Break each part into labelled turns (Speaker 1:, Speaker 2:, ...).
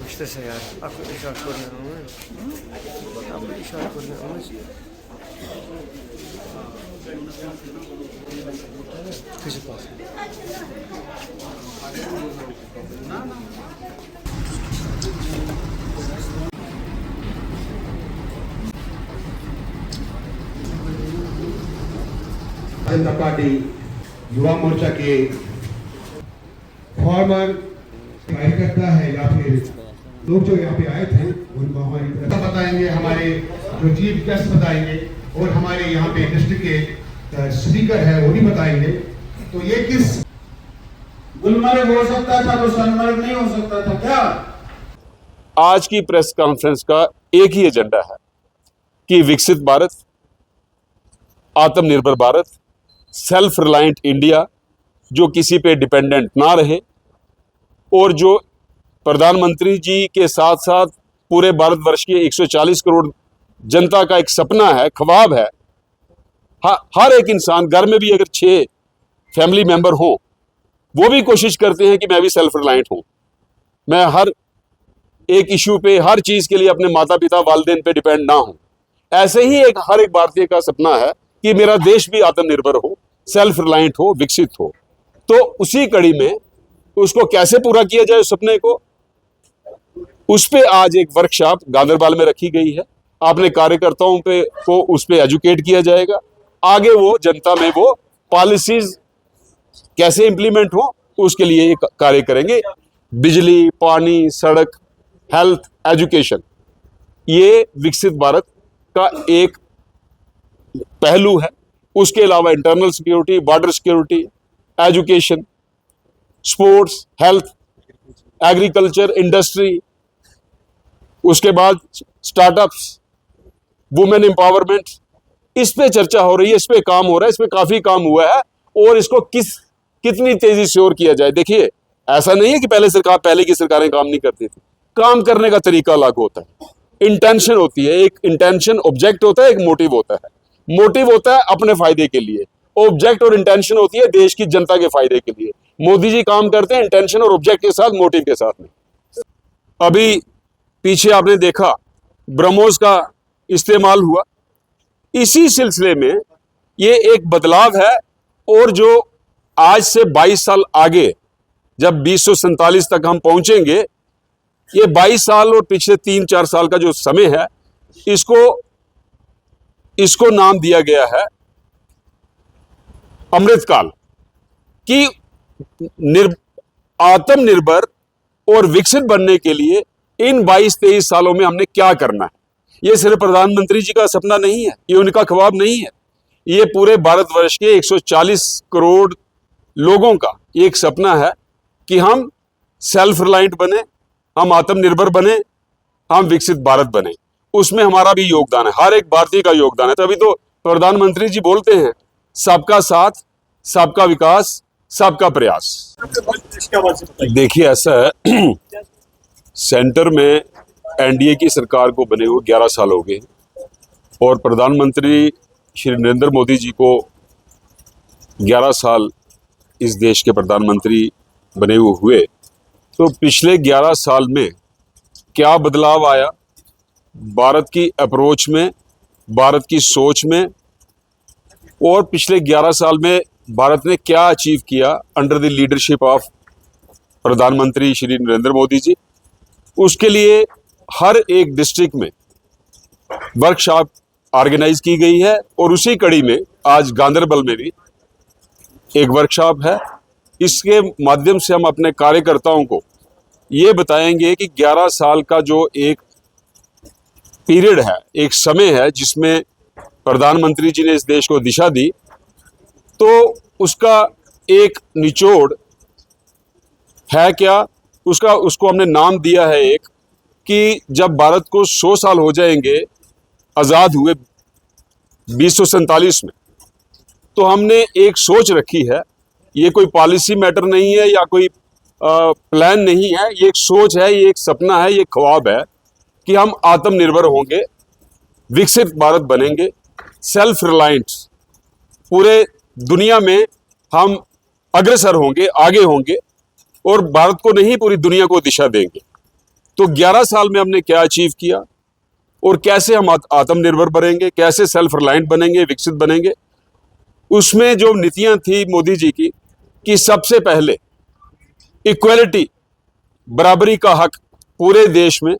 Speaker 1: İşte ya, aku işaret koyuyoruz. Aku işaret koyuyoruz. Kışı pas.
Speaker 2: जनता party Yuva Morcha के farmer कार्यकर्ता है या फिर लोग जो यहाँ पे आए थे उनको हमारी तरफ बताएंगे, हमारे जो चीफ गेस्ट बताएंगे और हमारे यहाँ पे डिस्ट्रिक्ट के स्पीकर है वो भी बताएंगे। तो ये किस
Speaker 3: गुलमर्ग हो सकता था तो सोनमर्ग नहीं हो सकता था क्या?
Speaker 4: आज की प्रेस कॉन्फ्रेंस का एक ही एजेंडा है कि विकसित भारत, आत्मनिर्भर भारत, सेल्फ रिलायंट इंडिया जो किसी पे डिपेंडेंट ना रहे, और जो प्रधानमंत्री जी के साथ साथ पूरे भारतवर्ष के 140 करोड़ जनता का एक सपना है, ख्वाब है। हर एक इंसान, घर में भी अगर 6 फैमिली मेंबर हो, वो भी कोशिश करते हैं कि मैं भी सेल्फ रिलायंट हूं, मैं हर एक इशू पे, हर चीज के लिए अपने माता पिता वालिदैन पे डिपेंड ना हूं। ऐसे ही हर एक भारतीय का सपना है कि मेरा देश भी आत्मनिर्भर हो, सेल्फ रिलायंट हो, विकसित हो। तो उसी कड़ी में उसको कैसे पूरा किया जाए, उस सपने को, उस पे आज एक वर्कशॉप गांधरबल में रखी गई है। आपने कार्यकर्ताओं पे को उस पे एजुकेट किया जाएगा, आगे वो जनता में वो पॉलिसीज कैसे इंप्लीमेंट हो उसके लिए ये कार्य करेंगे। बिजली, पानी, सड़क, हेल्थ, एजुकेशन, ये विकसित भारत का एक पहलू है। उसके अलावा internal security, border security, education, sports, health, agriculture, industry, उसके बाद स्टार्टअप्स, वुमेन एम्पावरमेंट, इस पे चर्चा हो रही है, इस पे काम हो रहा है, इस पे काफी काम हुआ है। और इसको कितनी तेजी से और किया जाए। देखिए, ऐसा नहीं है कि पहले की सरकारें काम नहीं करती थी, काम करने का तरीका अलग होता है, इंटेंशन होती है, एक इंटेंशन ऑब्जेक्ट होता है, एक मोटिव होता है। मोटिव होता है अपने फायदे के लिए, ऑब्जेक्ट और इंटेंशन होती है देश की जनता के फायदे के लिए। मोदी जी काम करते हैं इंटेंशन और ऑब्जेक्ट के साथ, मोटिव के साथ में। अभी पीछे आपने देखा ब्रह्मोस का इस्तेमाल हुआ, इसी सिलसिले में ये एक बदलाव है। और जो आज से 22 साल आगे, जब 2047 तक हम पहुंचेंगे, ये 22 साल और पिछले 3-4 साल का जो समय है, इसको नाम दिया गया है अमृतकाल। कि आत्मनिर्भर और विकसित बनने के लिए इन 22-23 सालों में हमने क्या करना है। ये सिर्फ प्रधानमंत्री जी का सपना नहीं है, ये उनका ख्वाब नहीं है, ये पूरे भारतवर्ष के 140 करोड़ लोगों का एक सपना है कि हम सेल्फ रिलायंट बने, हम आत्मनिर्भर बने, हम विकसित भारत बने। उसमें हमारा भी योगदान है, हर एक भारतीय का योगदान है। तभी तो प्रधानमंत्री जी बोलते हैं सबका साथ, सबका विकास, सबका प्रयास। देखिए, ऐसा है, सेंटर में एनडीए की सरकार को बने हुए 11 साल हो गए, और प्रधानमंत्री श्री नरेंद्र मोदी जी को 11 साल इस देश के प्रधानमंत्री बने हुए। तो पिछले 11 साल में क्या बदलाव आया भारत की अप्रोच में, भारत की सोच में, और पिछले 11 साल में भारत ने क्या अचीव किया अंडर द लीडरशिप ऑफ प्रधानमंत्री श्री नरेंद्र मोदी जी, उसके लिए हर एक डिस्ट्रिक्ट में वर्कशॉप ऑर्गेनाइज की गई है। और उसी कड़ी में आज गांधरबल में भी एक वर्कशॉप है। इसके माध्यम से हम अपने कार्यकर्ताओं को ये बताएंगे कि 11 साल का जो एक पीरियड है, एक समय है, जिसमें प्रधानमंत्री जी ने इस देश को दिशा दी, तो उसका एक निचोड़ है क्या, उसको हमने नाम दिया है एक, कि जब भारत को 100 साल हो जाएंगे आज़ाद हुए 2047 में, तो हमने एक सोच रखी है। ये कोई पॉलिसी मैटर नहीं है या कोई प्लान नहीं है, ये एक सोच है, ये एक सपना है, ये ख्वाब है कि हम आत्मनिर्भर होंगे, विकसित भारत बनेंगे, सेल्फ रिलायंट, पूरे दुनिया में हम अग्रसर होंगे, आगे होंगे और भारत को नहीं पूरी दुनिया को दिशा देंगे। तो 11 साल में हमने क्या अचीव किया और कैसे हम आत्मनिर्भर बनेंगे, कैसे सेल्फ रिलायंट बनेंगे, विकसित बनेंगे, उसमें जो नीतियां थी मोदी जी की कि सबसे पहले इक्वलिटी, बराबरी का हक पूरे देश में,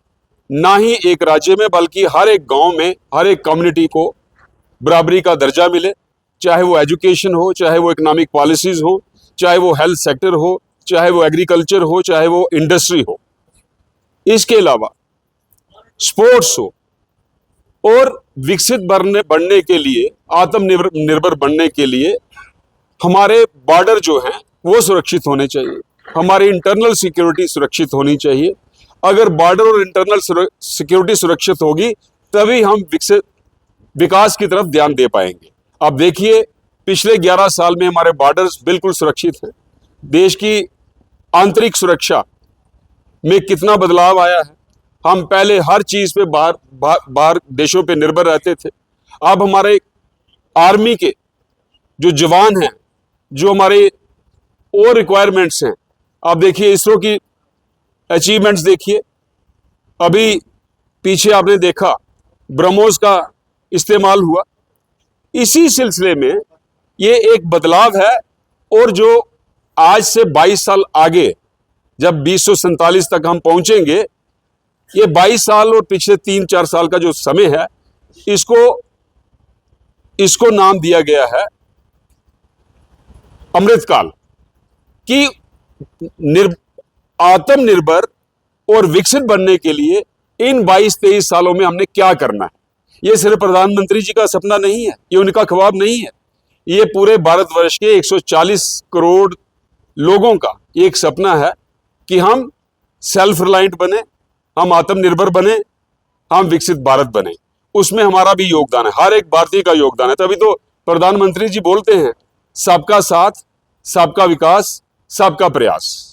Speaker 4: ना ही एक राज्य में बल्कि हर एक गांव में, हर एक कम्युनिटी को बराबरी का दर्जा मिले, चाहे वो एजुकेशन हो, चाहे वो इकोनॉमिक पॉलिसीज हो, चाहे वो हेल्थ सेक्टर हो, चाहे वो एग्रीकल्चर हो, चाहे वो इंडस्ट्री हो। इसके अलावा स्पोर्ट्स हो और विकसित बनने के लिए, आत्मनिर्भर बनने के लिए हमारे बॉर्डर जो हैं वो सुरक्षित होने चाहिए, हमारी इंटरनल सिक्योरिटी सुरक्षित होनी चाहिए। अगर बॉर्डर और इंटरनल सिक्योरिटी सुरक्षित होगी तभी हम विकास की तरफ ध्यान दे पाएंगे। अब देखिए पिछले 11 साल में हमारे बॉर्डर्स बिल्कुल सुरक्षित हैं। देश की आंतरिक सुरक्षा में कितना बदलाव आया है। हम पहले हर चीज पे बाहर देशों पे निर्भर रहते थे। अब हमारे आर्मी के जो जवान हैं, जो हमारे और रिक्वायरमेंट्स हैं, आप देखिए इसरो की अचीवमेंट्स देखिए। अभी पीछे आपने देखा ब्रह्मोस का इस्तेमाल हुआ। इसी सिलसिले में ये एक बदलाव है और जो आज से 22 साल आगे जब 2047 तक हम पहुंचेंगे, ये 22 साल और पिछले 3-4 साल का जो समय है, इसको नाम दिया गया है अमृतकाल। कि आत्मनिर्भर और विकसित बनने के लिए इन 22-23 सालों में हमने क्या करना है। ये सिर्फ प्रधानमंत्री जी का सपना नहीं है, ये उनका ख्वाब नहीं है, ये पूरे भारतवर्ष के 140 करोड़ लोगों का एक सपना है कि हम सेल्फ रिलायंट बने, हम आत्मनिर्भर बने, हम विकसित भारत बने। उसमें हमारा भी योगदान है, हर एक भारतीय का योगदान है। तभी तो प्रधानमंत्री जी बोलते हैं सबका साथ, सबका विकास, सबका प्रयास।